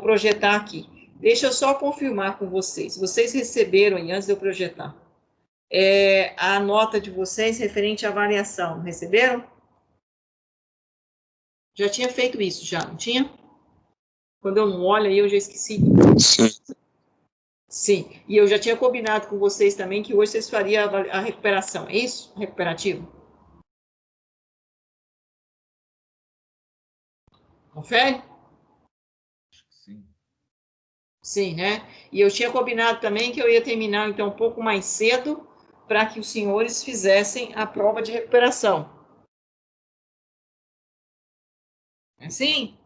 projetar aqui. Deixa eu só confirmar com vocês. Vocês receberam aí, antes de eu projetar, a nota de vocês referente à avaliação. Receberam? Já tinha feito isso, já, não tinha? Quando eu não olho aí, eu já esqueci. Sim. Sim, e eu já tinha combinado com vocês também que hoje vocês fariam a recuperação, é isso? Recuperativo? Confere? Sim. Sim, né? E eu tinha combinado também que eu ia terminar, então, um pouco mais cedo, para que os senhores fizessem a prova de recuperação. Assim?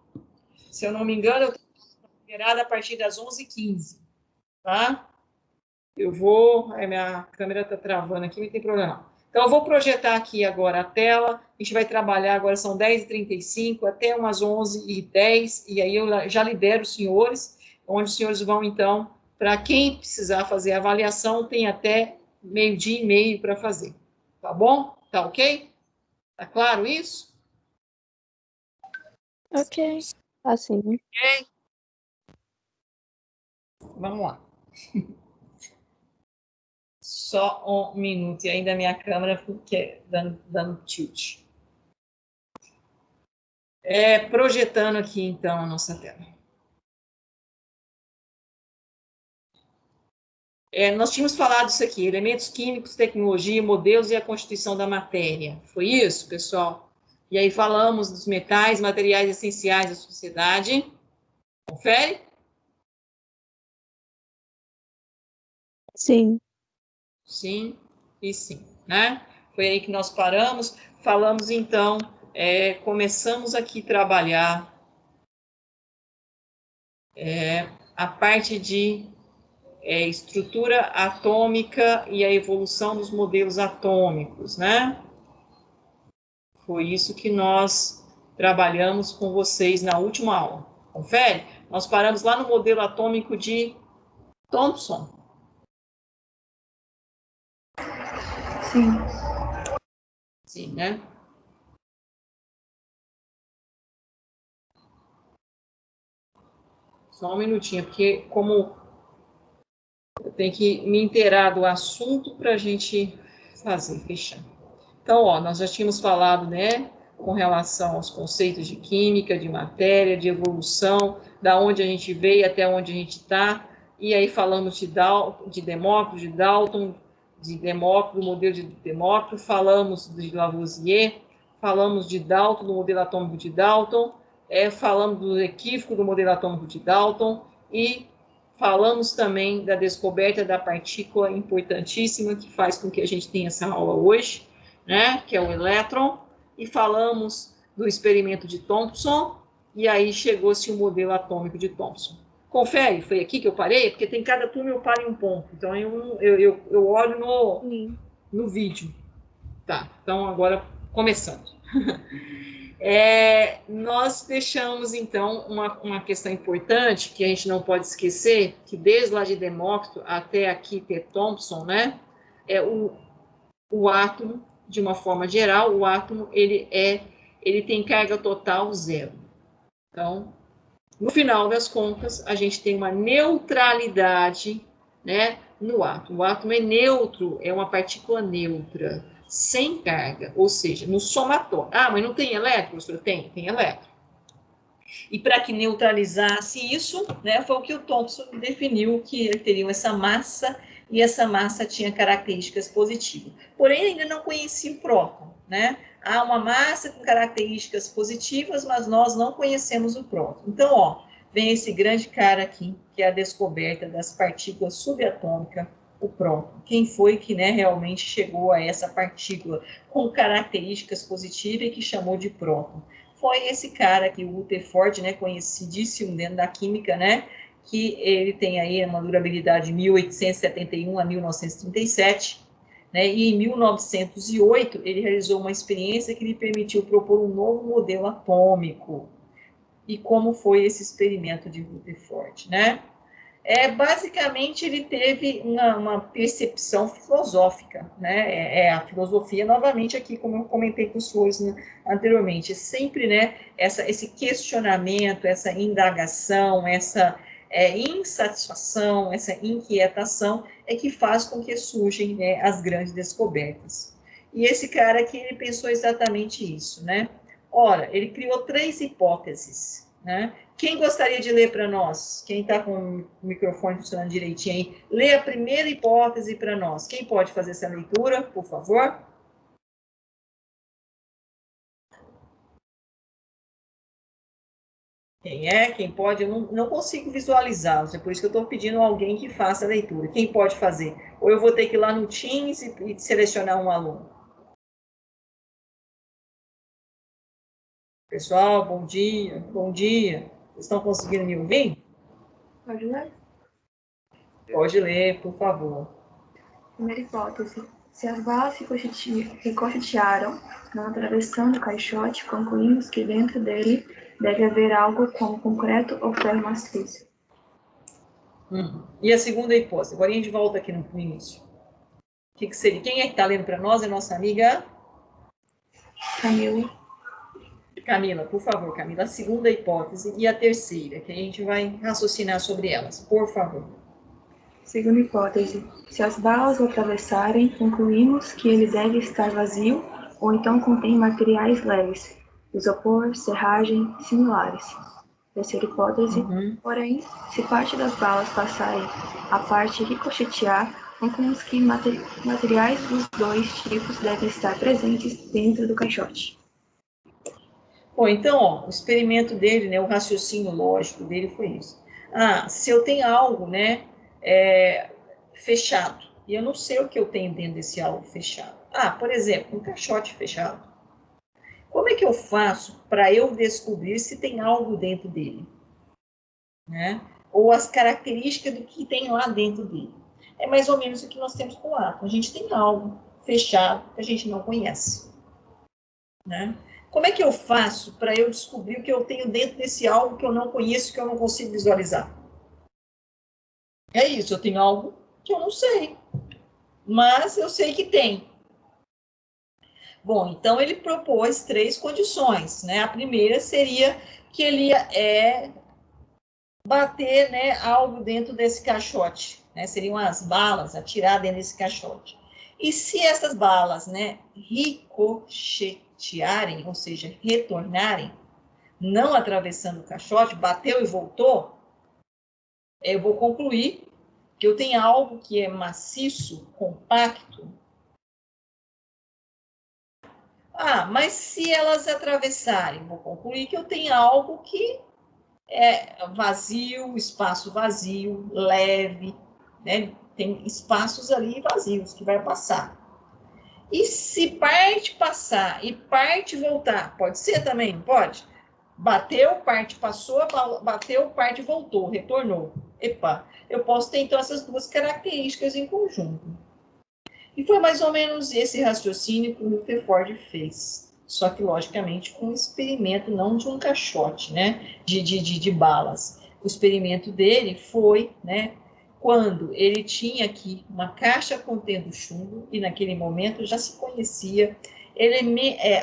Se eu não me engano, eu estou liberada a partir das 11h15, tá? Eu vou... minha câmera está travando aqui, não tem problema não. Então, eu vou projetar aqui agora a tela, a gente vai trabalhar, agora são 10h35, até umas 11h10, e aí eu já libero os senhores, onde os senhores vão, então, para quem precisar fazer a avaliação, tem até 12h30 para fazer. Tá bom? Tá ok? Tá claro isso? Ok. Assim. Ok. Vamos lá. Só um minuto, e ainda a minha câmera fica dando tilt. Projetando aqui, então, a nossa tela. Nós tínhamos falado isso aqui, elementos químicos, tecnologia, modelos e a constituição da matéria. Foi isso, pessoal? E aí falamos dos metais, materiais essenciais da sociedade. Confere? Sim. Sim e sim, né? Foi aí que nós paramos. Falamos, então, começamos aqui a trabalhar a parte de estrutura atômica e a evolução dos modelos atômicos, né? Foi isso que nós trabalhamos com vocês na última aula. Confere? Nós paramos lá no modelo atômico de Thomson. Sim. Sim, né? Só um minutinho, porque como eu tenho que me inteirar do assunto para a gente fazer, fechar. Então, nós já tínhamos falado, né, com relação aos conceitos de química, de matéria, de evolução, da onde a gente veio até onde a gente está, e aí falamos de Demócrito, de Dalton, de Demócrito, do modelo de Demócrito, falamos de Lavoisier, falamos de Dalton, do modelo atômico de Dalton, falamos do equívoco do modelo atômico de Dalton, e falamos também da descoberta da partícula importantíssima que faz com que a gente tenha essa aula hoje, né, que é o elétron, e falamos do experimento de Thomson, e aí chegou-se o modelo atômico de Thomson. Confere, foi aqui que eu parei? Porque tem cada turma eu paro em um ponto, então eu olho no vídeo. Tá, então agora começando. Nós deixamos, então, uma questão importante que a gente não pode esquecer, que desde lá de Demócrito até aqui ter Thomson, né, o átomo, de uma forma geral, o átomo ele tem carga total zero. Então, no final das contas, a gente tem uma neutralidade, né, no átomo. O átomo é neutro, é uma partícula neutra, sem carga, ou seja, no somatório. Ah, mas não tem elétron, professor? Tem elétron. E para que neutralizasse isso, né, foi o que o Thomson definiu, que ele teria essa massa, e essa massa tinha características positivas. Porém, ainda não conhecia o próton, né? Há uma massa com características positivas, mas nós não conhecemos o próton. Então, vem esse grande cara aqui, que é a descoberta das partículas subatômicas, o próton. Quem foi que, né, realmente chegou a essa partícula com características positivas e que chamou de próton? Foi esse cara aqui, o Rutherford, né, conhecidíssimo dentro da química, né, que ele tem aí uma durabilidade de 1871 a 1937, né, e em 1908 ele realizou uma experiência que lhe permitiu propor um novo modelo atômico. E como foi esse experimento de Rutherford, né? Basicamente, ele teve uma percepção filosófica, né? A filosofia, novamente, aqui, como eu comentei com os senhores, né, anteriormente, sempre, né, esse questionamento, essa indagação, essa insatisfação, essa inquietação, é que faz com que surgem, né, as grandes descobertas. E esse cara aqui, ele pensou exatamente isso, né? Ora, ele criou 3 hipóteses, né? Quem gostaria de ler para nós? Quem está com o microfone funcionando direitinho aí, lê a primeira hipótese para nós. Quem pode fazer essa leitura, por favor? Quem é? Quem pode? Eu não consigo visualizá-los, é por isso que eu estou pedindo a alguém que faça a leitura. Quem pode fazer? Ou eu vou ter que ir lá no Teams e selecionar um aluno? Pessoal, bom dia, bom dia. Vocês estão conseguindo me ouvir? Pode ler? Pode ler, por favor. Primeira hipótese. Se as balas ricochetearam, não atravessando o caixote, concluímos que dentro dele deve haver algo como concreto ou ferro maciço. E a segunda hipótese? Agora a gente volta aqui no início. O que seria? Quem é que está lendo para nós? É nossa amiga Camila. Camila, por favor, Camila, a segunda hipótese e a terceira, que a gente vai raciocinar sobre elas, por favor. Segunda hipótese. Se as balas o atravessarem, concluímos que ele deve estar vazio ou então contém materiais leves, isopor, serragem, similares. Terceira hipótese. Porém, se parte das balas passarem a parte ricochetear, concluímos que materiais dos 2 tipos devem estar presentes dentro do caixote. Bom, então, ó, o experimento dele, né, o raciocínio lógico dele foi isso. Se eu tenho algo, né, fechado, e eu não sei o que eu tenho dentro desse algo fechado. Por exemplo, um caixote fechado. Como é que eu faço para eu descobrir se tem algo dentro dele? Né? Ou as características do que tem lá dentro dele. É mais ou menos o que nós temos com o átomo. A gente tem algo fechado que a gente não conhece. Né? Como é que eu faço para eu descobrir o que eu tenho dentro desse algo que eu não conheço, que eu não consigo visualizar? É isso, eu tenho algo que eu não sei, mas eu sei que tem. Bom, então ele propôs 3 condições, né? A primeira seria que ele ia bater, né, algo dentro desse caixote, né? Seriam as balas atirar dentro desse caixote. E se essas balas, né, ricochetearem, ou seja, retornarem, não atravessando o caixote, bateu e voltou, eu vou concluir que eu tenho algo que é maciço, compacto. Mas se elas atravessarem, vou concluir que eu tenho algo que é vazio, espaço vazio, leve, né? Tem espaços ali vazios que vai passar. E se parte passar e parte voltar, pode ser também, não pode? Bateu, parte passou, bateu, parte voltou, retornou. Epa, eu posso ter então essas 2 características em conjunto. E foi mais ou menos esse raciocínio que o Rutherford fez. Só que, logicamente, com um experimento não de um caixote, né, de balas. O experimento dele foi, né, quando ele tinha aqui uma caixa contendo chumbo, e naquele momento já se conhecia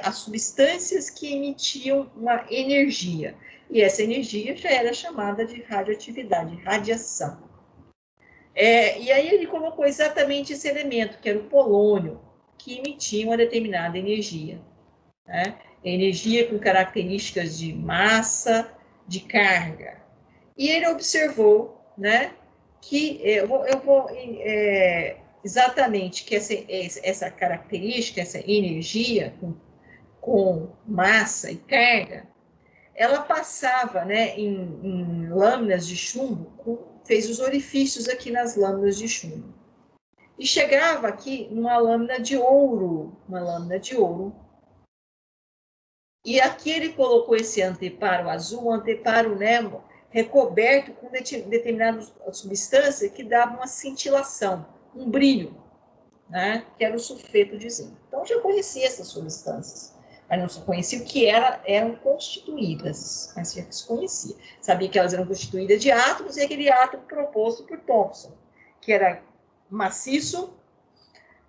as substâncias que emitiam uma energia. E essa energia já era chamada de radioatividade, radiação. E aí ele colocou exatamente esse elemento, que era o polônio, que emitia uma determinada energia. Né? Energia com características de massa, de carga. E ele observou, né, que exatamente que essa característica, essa energia com massa e carga, ela passava, né, em lâminas de chumbo, fez os orifícios aqui nas lâminas de chumbo. E chegava aqui numa lâmina de ouro, E aqui ele colocou esse anteparo azul, anteparo, né, recoberto com determinadas substâncias que davam uma cintilação, um brilho, né, que era o sulfeto de zinco. Então, já conhecia essas substâncias. mas não se conhecia o que eram constituídas, mas já se conhecia. Sabia que elas eram constituídas de átomos, e aquele átomo proposto por Thomson, que era maciço,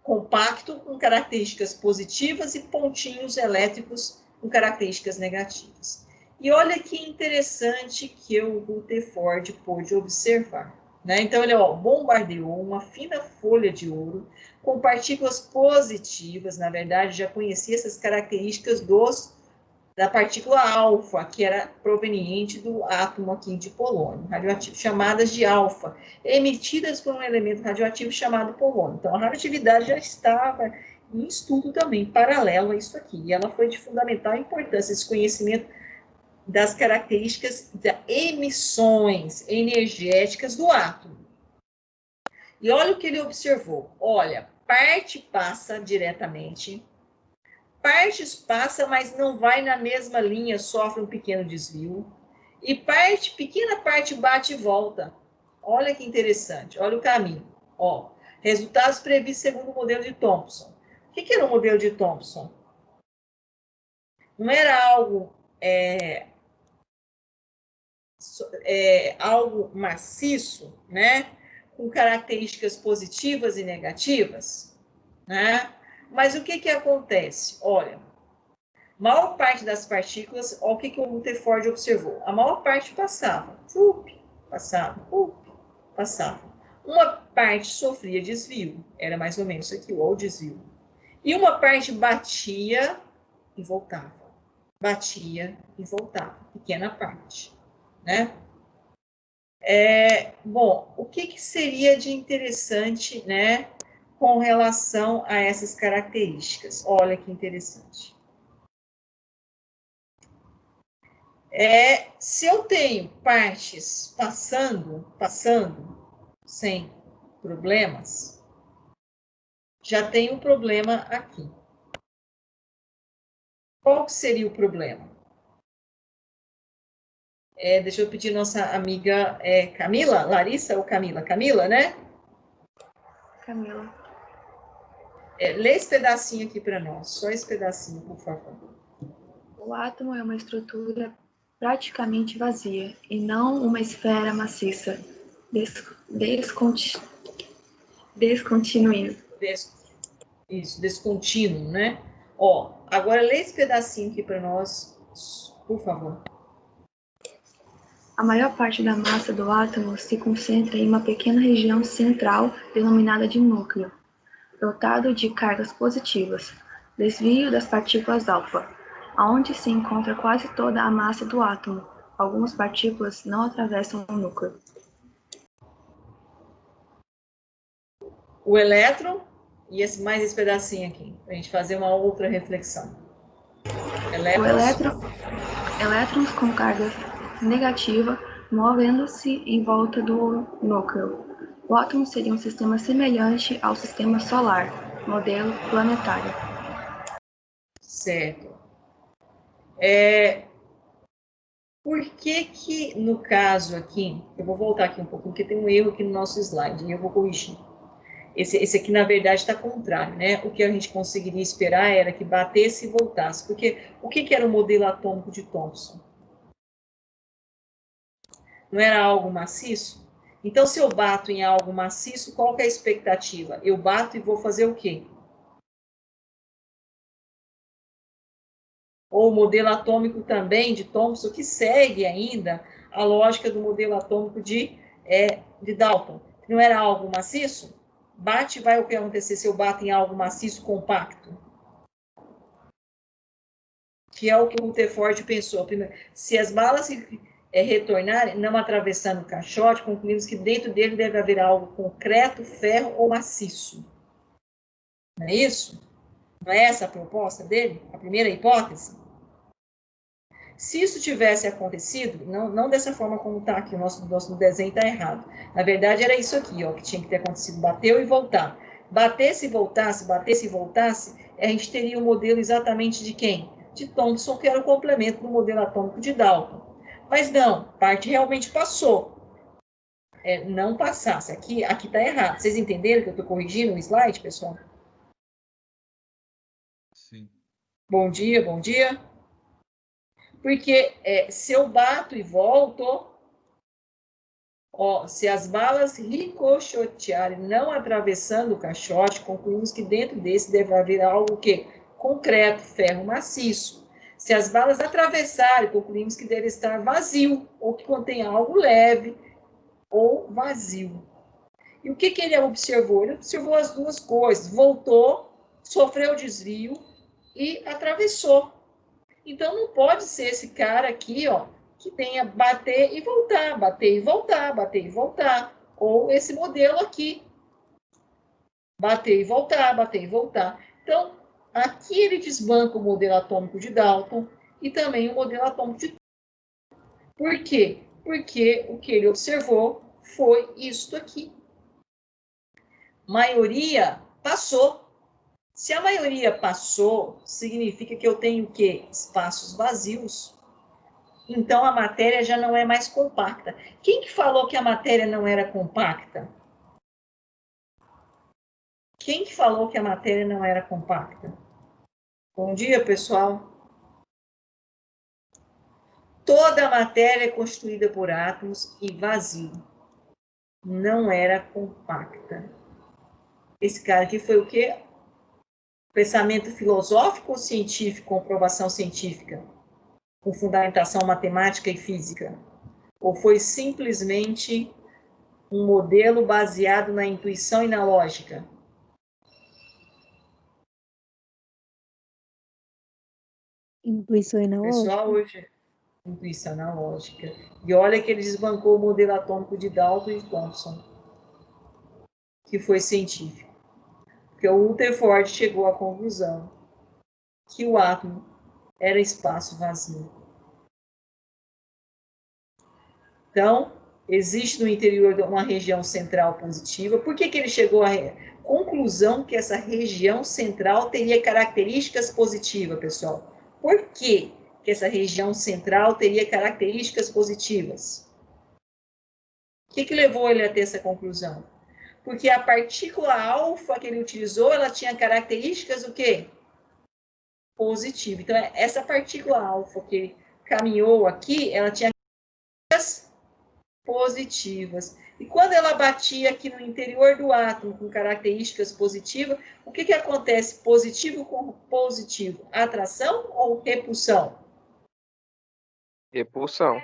compacto, com características positivas e pontinhos elétricos com características negativas. E olha que interessante que o Rutherford pôde observar. Né? Então, ele bombardeou uma fina folha de ouro com partículas positivas. Na verdade, já conhecia essas características da partícula alfa, que era proveniente do átomo aqui de polônio radioativo, chamadas de alfa, emitidas por um elemento radioativo chamado polônio. Então, a radioatividade já estava em estudo também, paralelo a isso aqui, e ela foi de fundamental importância, esse conhecimento das características das emissões energéticas do átomo. E olha o que ele observou. Olha, parte passa diretamente, partes passa, mas não vai na mesma linha, sofre um pequeno desvio, e pequena parte bate e volta. Olha que interessante, olha o caminho. Resultados previstos segundo o modelo de Thomson. O que era o modelo de Thomson? Não era algo maciço, né? Com características positivas e negativas, né? Mas o que acontece? Olha, maior parte das partículas, olha o que o Rutherford observou. A maior parte passava, passava. Uma parte sofria desvio, era mais ou menos isso aqui, o desvio. E uma parte batia e voltava. Batia e voltava, pequena parte, né? Bom, o que seria de interessante, né, com relação a essas características? Olha que interessante. Se eu tenho partes passando sem problemas, já tem um problema aqui. Qual seria o problema? Deixa eu pedir nossa amiga Camila, Larissa ou Camila? Camila, né? Camila. Lê esse pedacinho aqui para nós, só esse pedacinho, por favor. O átomo é uma estrutura praticamente vazia, e não uma esfera maciça, descontinuo. Isso, descontínuo, né? Agora lê esse pedacinho aqui para nós, por favor. A maior parte da massa do átomo se concentra em uma pequena região central denominada de núcleo, dotado de cargas positivas, desvio das partículas alfa, aonde se encontra quase toda a massa do átomo. Algumas partículas não atravessam o núcleo. O elétron e mais esse pedacinho aqui, para a gente fazer uma outra reflexão. Elétrons com carga negativa movendo-se em volta do núcleo. O átomo seria um sistema semelhante ao sistema solar, modelo planetário. Certo. Por que no caso aqui, eu vou voltar aqui um pouquinho, porque tem um erro aqui no nosso slide, e eu vou corrigir. Esse aqui, na verdade, está contrário, né? O que a gente conseguiria esperar era que batesse e voltasse, porque o que era o modelo atômico de Thomson? Não era algo maciço? Então, se eu bato em algo maciço, qual que é a expectativa? Eu bato e vou fazer o quê? Ou o modelo atômico também de Thomson, que segue ainda a lógica do modelo atômico de Dalton. Não era algo maciço? Bate, vai o que acontecer se eu bato em algo maciço, compacto? Que é o que o Rutherford pensou. Primeiro, se as balas retornarem, não atravessando o caixote, concluímos que dentro dele deve haver algo concreto, ferro ou maciço. Não é isso? Não é essa a proposta dele? A primeira hipótese? Se isso tivesse acontecido, não dessa forma como está aqui, o nosso desenho está errado. Na verdade, era isso aqui, que tinha que ter acontecido, bateu e voltar. Batesse e voltasse, a gente teria um modelo exatamente de quem? De Thomson, que era o complemento do modelo atômico de Dalton. Mas não, parte realmente passou. Não passasse. Aqui está errado. Vocês entenderam que eu estou corrigindo o slide, pessoal? Sim. Bom dia, bom dia. Porque se eu bato e volto, ó, se as balas ricochetearem, não atravessando o caixote, concluímos que dentro desse deve haver algo que concreto, ferro maciço. Se as balas atravessarem, concluímos que deve estar vazio, ou que contém algo leve ou vazio. E o que ele observou? Ele observou as duas coisas, voltou, sofreu desvio e atravessou. Então, não pode ser esse cara aqui, ó, que tenha bater e voltar, bater e voltar, bater e voltar. Ou esse modelo aqui, bater e voltar, bater e voltar. Então, aqui ele desbanca o modelo atômico de Dalton e também o modelo atômico de... Por quê? Porque o que ele observou foi isto aqui. Maioria passou. Se a maioria passou, significa que eu tenho o quê? Espaços vazios. Então, a matéria já não é mais compacta. Quem que falou que a matéria não era compacta? Quem que falou que a matéria não era compacta? Bom dia, pessoal. Toda a matéria é constituída por átomos e vazio. Não era compacta. Esse cara aqui foi o quê? Pensamento filosófico ou científico, comprovação científica? Com fundamentação matemática e física? Ou foi simplesmente um modelo baseado na intuição e na lógica? Intuição e na Pessoal, lógica. hoje, intuição na lógica. E olha que ele desbancou o modelo atômico de Dalton e Thomson, que foi científico. Porque o Rutherford chegou à conclusão que o átomo era espaço vazio. Então, existe no interior uma região central positiva. Por que ele chegou à conclusão que essa região central teria características positivas, pessoal? Por que essa região central teria características positivas? O que levou ele a ter essa conclusão? Porque a partícula alfa que ele utilizou, ela tinha características o quê? Positivas. Então, essa partícula alfa que ele caminhou aqui, ela tinha características positivas. E quando ela batia aqui no interior do átomo com características positivas, o que acontece positivo com positivo? Atração ou repulsão? Repulsão.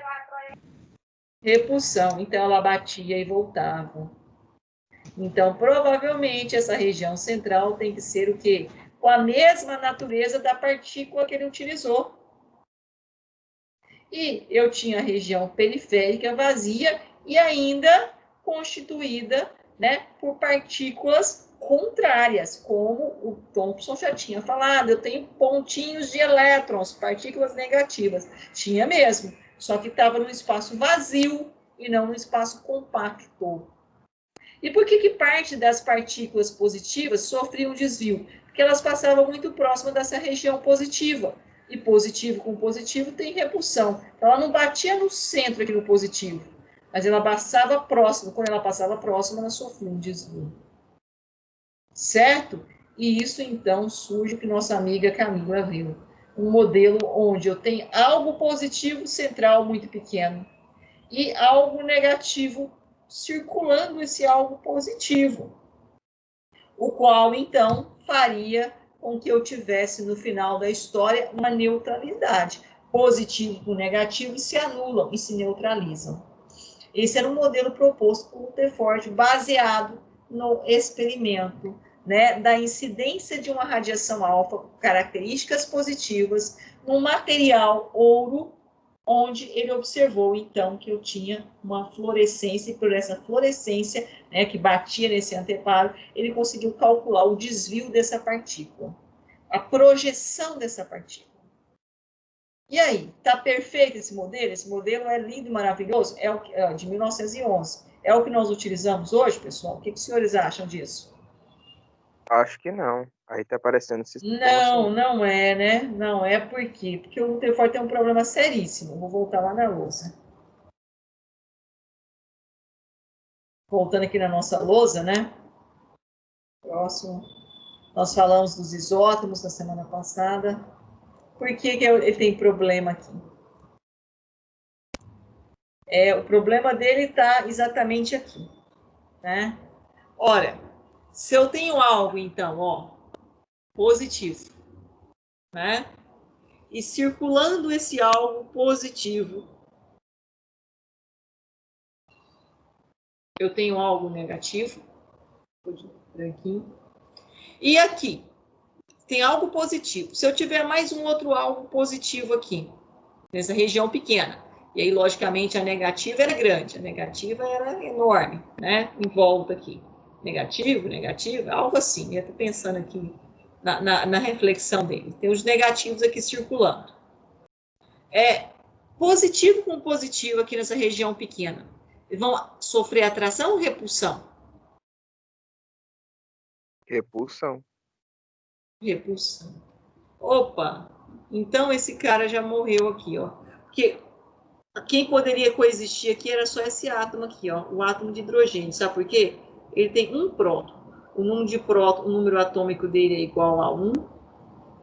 Repulsão. Então, ela batia e voltava. Então, provavelmente, essa região central tem que ser o quê? Com a mesma natureza da partícula que ele utilizou. E eu tinha a região periférica vazia e ainda constituída, né, por partículas contrárias, como o Thomson já tinha falado. Eu tenho pontinhos de elétrons, partículas negativas. Tinha mesmo, só que estava num espaço vazio e não num espaço compacto. E por que parte das partículas positivas sofriam desvio? Porque elas passavam muito próximo dessa região positiva. E positivo com positivo tem repulsão. Então, ela não batia no centro aqui no positivo, mas ela passava próximo. Quando ela passava próximo, ela sofria um desvio. Certo? E isso, então, surge o que nossa amiga Camila viu. Um modelo onde eu tenho algo positivo central muito pequeno e algo negativo circulando esse algo positivo, o qual, então, faria com que eu tivesse, no final da história, uma neutralidade. Positivo com negativo se anulam e se neutralizam. Esse era um modelo proposto por Rutherford, baseado no experimento, né, da incidência de uma radiação alfa com características positivas no material ouro, onde ele observou, então, que eu tinha uma fluorescência, e por essa fluorescência, né, que batia nesse anteparo, ele conseguiu calcular o desvio dessa partícula, a projeção dessa partícula. E aí, tá perfeito esse modelo? Esse modelo é lindo e maravilhoso? É o de 1911. É o que nós utilizamos hoje, pessoal? O que os senhores acham disso? Acho que não. Aí tá aparecendo Não, não é, né? Não é por quê? Porque o Rutherford tem um problema seríssimo. Vou voltar lá na lousa. Voltando aqui na nossa lousa, né? Próximo. Nós falamos dos isótopos na semana passada. Por que ele tem problema aqui? O problema dele está exatamente aqui, né? Olha, se eu tenho algo, então, ó, positivo, né? E circulando esse algo positivo, eu tenho algo negativo, branquinho, e aqui tem algo positivo. Se eu tiver mais um outro algo positivo aqui, nessa região pequena, e aí, logicamente, a negativa era grande, a negativa era enorme, né? Em volta aqui. Negativo, algo assim. Eu estou pensando aqui na reflexão dele. Tem os negativos aqui circulando. Positivo com positivo aqui nessa região pequena. Eles vão sofrer atração ou repulsão? Repulsão. Repulsão. Opa! Então esse cara já morreu aqui, ó. Porque quem poderia coexistir aqui era só esse átomo aqui, ó, o átomo de hidrogênio. Sabe por quê? Ele tem um próton. O número de prótons, o número atômico dele é igual a 1,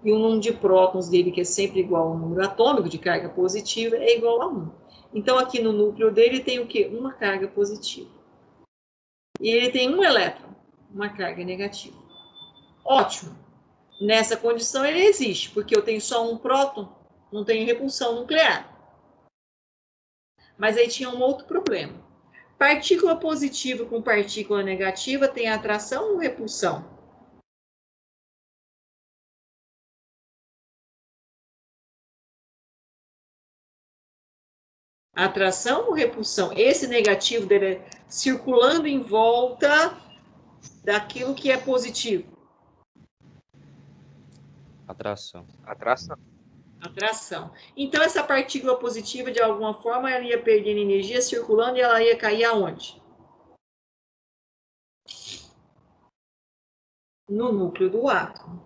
e o número de prótons dele, que é sempre igual ao número atômico de carga positiva, é igual a 1. Então, aqui no núcleo dele tem o quê? Uma carga positiva. E ele tem um elétron, uma carga negativa. Ótimo. Nessa condição ele existe, porque eu tenho só um próton, não tenho repulsão nuclear. Mas aí tinha um outro problema. Partícula positiva com partícula negativa tem atração ou repulsão? Atração ou repulsão? Esse negativo dele é circulando em volta daquilo que é positivo. Atração. Atração. Atração. Então, essa partícula positiva, de alguma forma, ela ia perdendo energia circulando e ela ia cair aonde? No núcleo do átomo.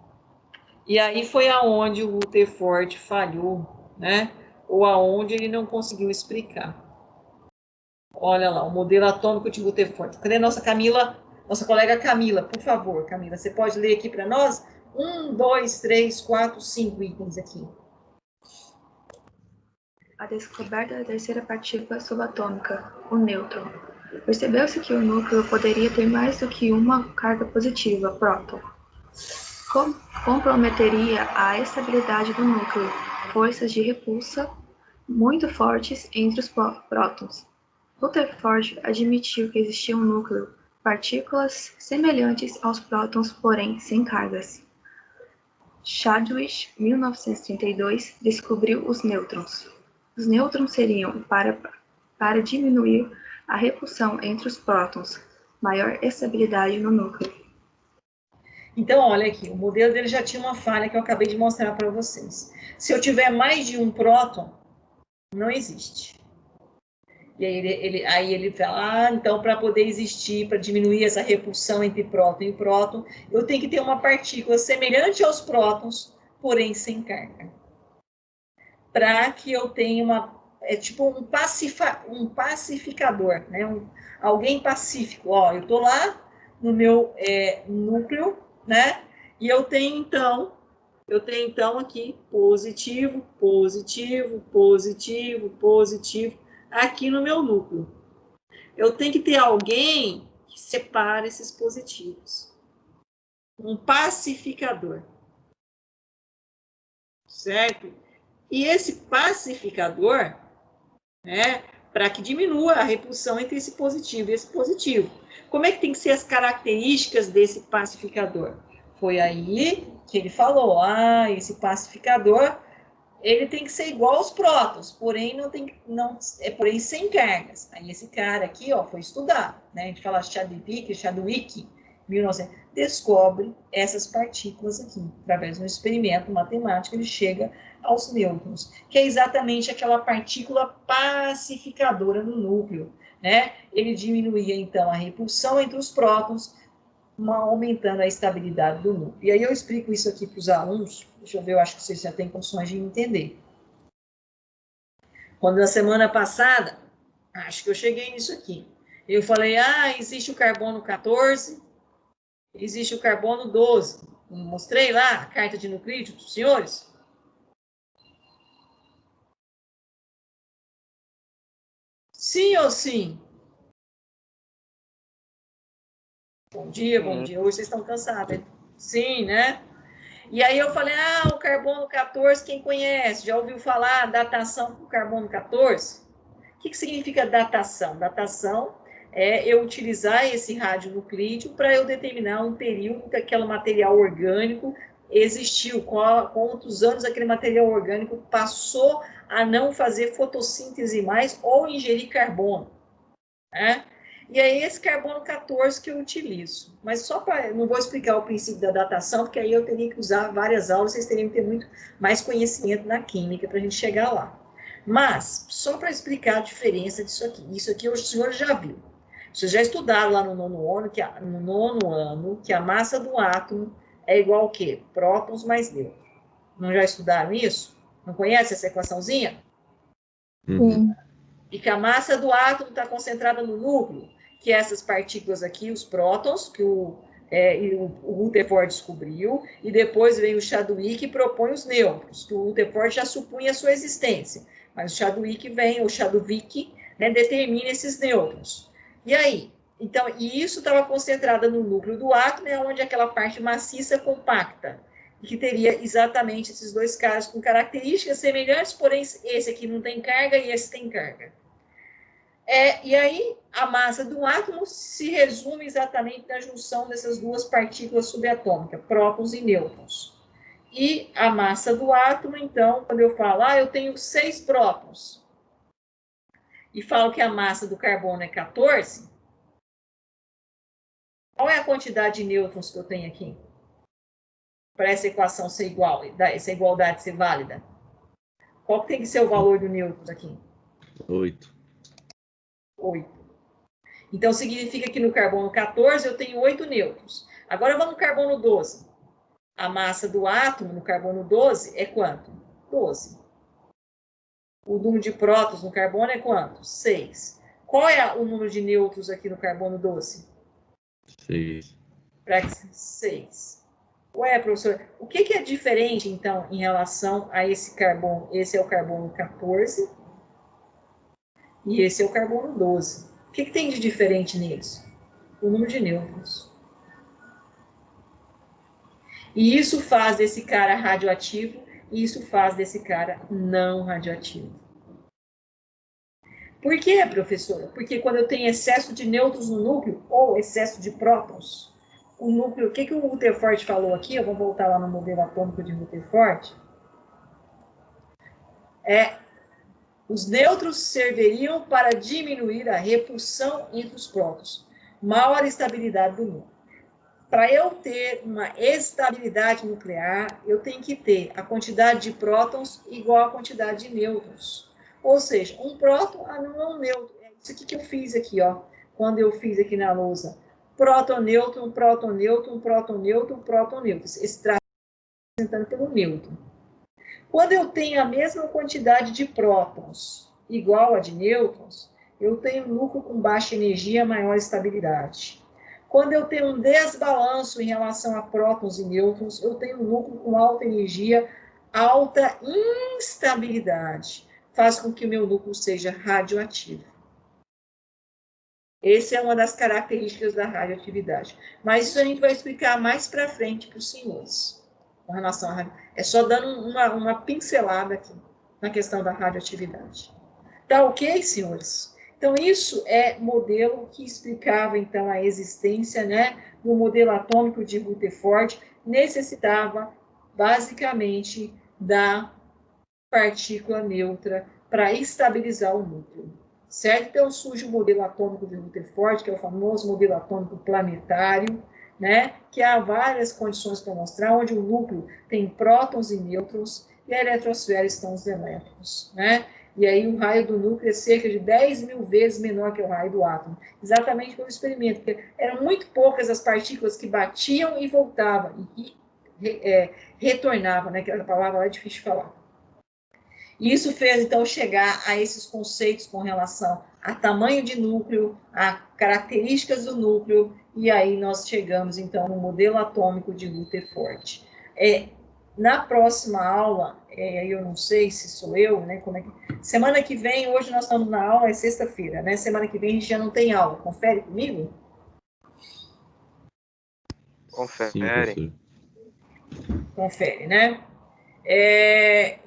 E aí foi aonde o Rutherford falhou, né? Ou aonde ele não conseguiu explicar. Olha lá, o modelo atômico de Rutherford. Cadê nossa Camila? Nossa colega Camila, por favor, Camila, você pode ler aqui para nós? 1, 2, 3, 4, 5 itens aqui. A descoberta da terceira partícula subatômica, o nêutron. Percebeu-se que o núcleo poderia ter mais do que uma carga positiva, próton. Comprometeria a estabilidade do núcleo, forças de repulsa muito fortes entre os prótons. Rutherford admitiu que existia um núcleo, partículas semelhantes aos prótons, porém sem cargas. Chadwick, 1932, descobriu os nêutrons. Os nêutrons seriam para diminuir a repulsão entre os prótons, maior estabilidade no núcleo. Então, olha aqui, o modelo dele já tinha uma falha que eu acabei de mostrar para vocês. Se eu tiver mais de um próton, não existe. E aí ele fala, então, para poder existir, para diminuir essa repulsão entre próton e próton, eu tenho que ter uma partícula semelhante aos prótons, porém sem carga. Para que eu tenha tipo um pacificador, né? Alguém pacífico. Ó, eu estou lá no meu núcleo, né? E eu tenho então aqui positivo, positivo, positivo, positivo, aqui no meu núcleo. Eu tenho que ter alguém que separe esses positivos. Um pacificador. Certo? E esse pacificador, né, para que diminua a repulsão entre esse positivo e esse positivo. Como é que tem que ser as características desse pacificador? Foi aí que ele falou, esse pacificador, ele tem que ser igual aos prótons, porém porém sem cargas. Aí esse cara aqui, ó, foi estudar, né? A gente fala Chadwick, 1900, descobre essas partículas aqui. Através de um experimento matemático, ele chega aos nêutrons, que é exatamente aquela partícula pacificadora no núcleo, né? Ele diminuía, então, a repulsão entre os prótons, aumentando a estabilidade do núcleo. E aí eu explico isso aqui para os alunos. Deixa eu ver, eu acho que vocês já têm condições de entender. Quando na semana passada, acho que eu cheguei nisso aqui. Eu falei, existe o carbono 14, existe o carbono 12. Mostrei lá a carta de nuclídeo dos senhores? Sim ou sim? Bom dia, bom dia. Hoje vocês estão cansados, hein? Sim, né? E aí eu falei, o carbono 14, quem conhece? Já ouviu falar datação com carbono 14? O que significa datação? Datação é eu utilizar esse radionuclídeo para eu determinar um período que aquele material orgânico existiu, quantos anos aquele material orgânico passou a não fazer fotossíntese mais ou ingerir carbono, né? E aí esse carbono 14 que eu utilizo. Mas só para... Não vou explicar o princípio da datação, porque aí eu teria que usar várias aulas, vocês teriam que ter muito mais conhecimento na química para a gente chegar lá. Mas, só para explicar a diferença disso aqui. Isso aqui o senhor já viu. Vocês já estudaram lá no nono ano que a massa do átomo é igual ao quê? Prótons mais nêutrons. Não já estudaram isso? Não conhece essa equaçãozinha? Sim. E que a massa do átomo está concentrada no núcleo, que essas partículas aqui, os prótons, que o Rutherford descobriu, e depois vem o Chadwick e propõe os nêutrons, que o Rutherford já supunha a sua existência, mas o Chadwick né, determina esses nêutrons. E aí? Então, e isso estava concentrado no núcleo do átomo, é onde aquela parte maciça compacta, que teria exatamente esses dois caras com características semelhantes, porém esse aqui não tem carga e esse tem carga. E aí, a massa do átomo se resume exatamente na junção dessas duas partículas subatômicas, prótons e nêutrons. E a massa do átomo, então, quando eu falo, eu tenho 6 prótons, e falo que a massa do carbono é 14, qual é a quantidade de nêutrons que eu tenho aqui? Para essa equação ser igual, essa igualdade ser válida? Qual que tem que ser o valor do nêutrons aqui? 8. 8. Então, significa que no carbono 14 eu tenho 8 nêutrons. Agora vamos no carbono 12. A massa do átomo no carbono 12 é quanto? 12. O número de prótons no carbono é quanto? 6. Qual é o número de nêutrons aqui no carbono 12? 6. 6. Ué, professor, o que é diferente, então, em relação a esse carbono? Esse é o carbono 14 e esse é o carbono 12. O que tem de diferente neles? O número de nêutrons. E isso faz desse cara radioativo e isso faz desse cara não radioativo. Por quê, professora? Porque quando eu tenho excesso de nêutrons no núcleo ou excesso de prótons, o núcleo, o que o Rutherford falou aqui, eu vou voltar lá no modelo atômico de Rutherford, os nêutrons serviriam para diminuir a repulsão entre os prótons, maior estabilidade do núcleo. Para eu ter uma estabilidade nuclear, eu tenho que ter a quantidade de prótons igual à quantidade de nêutrons. Ou seja, um próton não é um nêutron. É isso aqui que eu fiz aqui, ó, quando eu fiz aqui na lousa. Próton, nêutron, próton, nêutron, próton, nêutron, próton, nêutron. Esse traço representando pelo nêutron. Quando eu tenho a mesma quantidade de prótons igual a de nêutrons, eu tenho um núcleo com baixa energia, maior estabilidade. Quando eu tenho um desbalanço em relação a prótons e nêutrons, eu tenho um núcleo com alta energia, alta instabilidade. Faz com que o meu núcleo seja radioativo. Essa é uma das características da radioatividade. Mas isso a gente vai explicar mais para frente para os senhores. Com relação à radio... É só dando uma pincelada aqui na questão da radioatividade. Tá ok, senhores? Então, isso é modelo que explicava, então, a existência, né, do modelo atômico de Rutherford, necessitava, basicamente, da partícula neutra para estabilizar o núcleo, certo? Então, surge o modelo atômico de Rutherford, que é o famoso modelo atômico planetário, né, que há várias condições para mostrar, onde o núcleo tem prótons e nêutrons, e a eletrosfera estão os elétrons, né? E aí o raio do núcleo é cerca de 10.000 vezes menor que o raio do átomo. Exatamente pelo experimento, porque eram muito poucas as partículas que batiam e voltavam, e retornavam, né? Que a palavra lá é difícil de falar. E isso fez, então, chegar a esses conceitos com relação a tamanho de núcleo, a características do núcleo, e aí nós chegamos, então, no modelo atômico de Rutherford. Na próxima aula, eu não sei se sou eu, né? Semana que vem, hoje nós estamos na aula, é sexta-feira, né? Semana que vem a gente já não tem aula. Confere comigo? Confere. Sim, professor. Confere, né?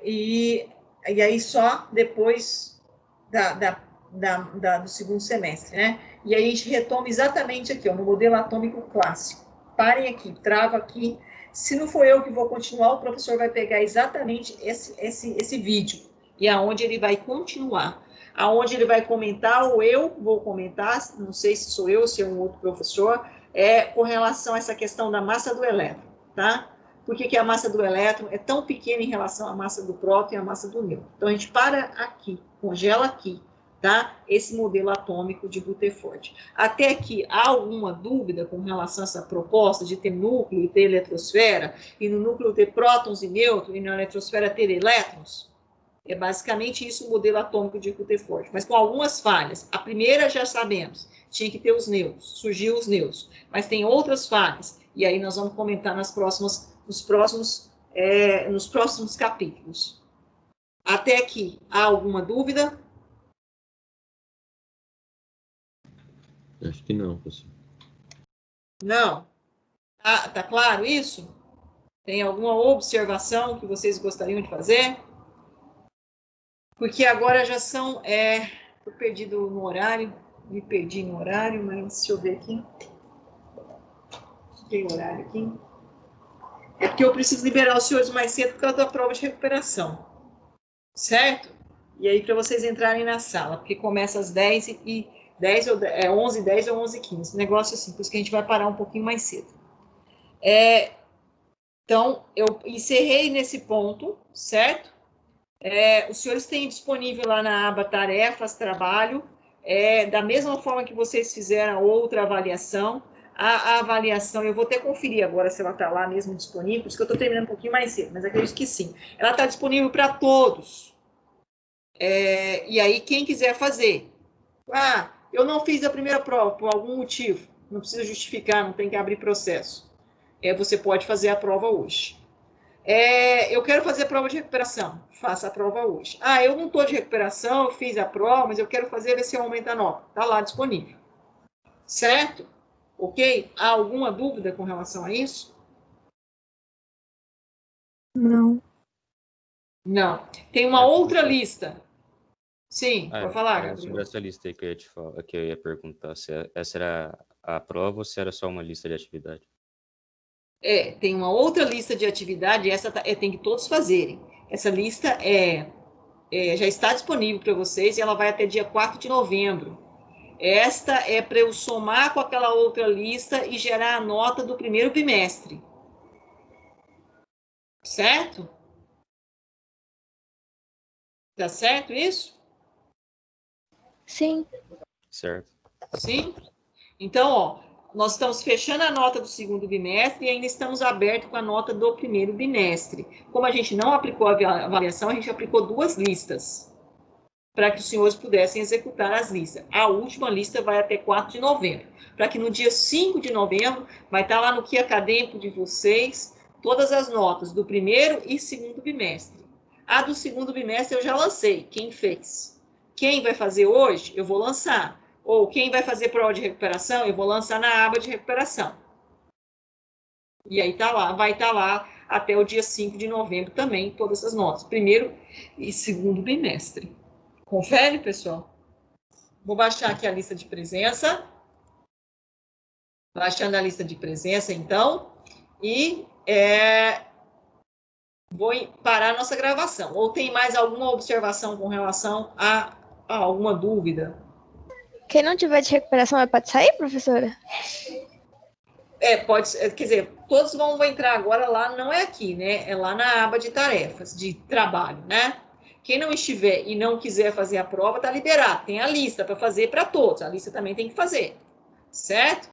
E aí só depois do segundo semestre, né? E aí a gente retoma exatamente aqui, ó, no modelo atômico clássico. Parem aqui, trava aqui. Se não for eu que vou continuar, o professor vai pegar exatamente esse vídeo e aonde ele vai continuar. Aonde ele vai comentar, ou eu vou comentar, não sei se sou eu ou se é um outro professor, com relação a essa questão da massa do elétron, tá? Por que a massa do elétron é tão pequena em relação à massa do próton e à massa do nêutron? Então, a gente para aqui, congela aqui, tá? Esse modelo atômico de Rutherford. Até aqui, há alguma dúvida com relação a essa proposta de ter núcleo e ter eletrosfera, e no núcleo ter prótons e nêutrons, e na eletrosfera ter elétrons? É basicamente isso o modelo atômico de Rutherford, mas com algumas falhas. A primeira já sabemos, tinha que ter os nêutrons, surgiu os nêutrons, mas tem outras falhas, e aí nós vamos comentar nos próximos capítulos. Até aqui, há alguma dúvida? Acho que não, professor. Não? Tá claro isso? Tem alguma observação que vocês gostariam de fazer? Porque agora já são... Estou perdido no horário, me perdi no horário, mas deixa eu ver aqui. Tem horário aqui. É porque eu preciso liberar os senhores mais cedo por causa da prova de recuperação. Certo? E aí, para vocês entrarem na sala, porque começa às 11h10 ou 11h15. Negócio assim, por isso que a gente vai parar um pouquinho mais cedo. Então, eu encerrei nesse ponto, certo? Os senhores têm disponível lá na aba Tarefas, Trabalho, da mesma forma que vocês fizeram a outra avaliação. A avaliação, eu vou até conferir agora se ela está lá mesmo disponível, por isso que eu estou terminando um pouquinho mais cedo, mas acredito que sim. Ela está disponível para todos. E aí, quem quiser fazer. Eu não fiz a primeira prova por algum motivo. Não precisa justificar, não tem que abrir processo. Você pode fazer a prova hoje. Eu quero fazer a prova de recuperação. Faça a prova hoje. Eu não estou de recuperação, eu fiz a prova, mas eu quero fazer, ver se aumenta a nota. Está lá disponível. Certo? Ok? Há alguma dúvida com relação a isso? Não. Não. Tem uma outra lista. Sim, pode falar, Era Gabriel. sobre essa lista aí que eu ia perguntar, se essa era a prova ou se era só uma lista de atividade. Tem uma outra lista de atividade, essa tem que todos fazerem. Essa lista já está disponível para vocês e ela vai até dia 4 de novembro. Esta é para eu somar com aquela outra lista e gerar a nota do primeiro bimestre. Certo? Tá certo isso? Sim. Certo. Sim? Então, nós estamos fechando a nota do segundo bimestre e ainda estamos abertos com a nota do primeiro bimestre. Como a gente não aplicou a avaliação, a gente aplicou 2 listas para que os senhores pudessem executar as listas. A última lista vai até 4 de novembro, para que no dia 5 de novembro vai estar lá no Guia Acadêmico de vocês todas as notas do primeiro e segundo bimestre. A do segundo bimestre eu já lancei, quem fez. Quem vai fazer hoje, eu vou lançar. Ou quem vai fazer prova de recuperação, eu vou lançar na aba de recuperação. E aí vai estar lá até o dia 5 de novembro também, todas as notas. Primeiro e segundo bimestre. Confere, pessoal? Vou baixar aqui a lista de presença. Baixando a lista de presença, então. E vou parar a nossa gravação. Ou tem mais alguma observação com relação a alguma dúvida? Quem não tiver de recuperação pode sair, professora? Pode, quer dizer, todos vão entrar agora lá, não é aqui, né? É lá na aba de tarefas, de trabalho, né? Quem não estiver e não quiser fazer a prova, tá liberado. Tem a lista para fazer para todos. A lista também tem que fazer, certo?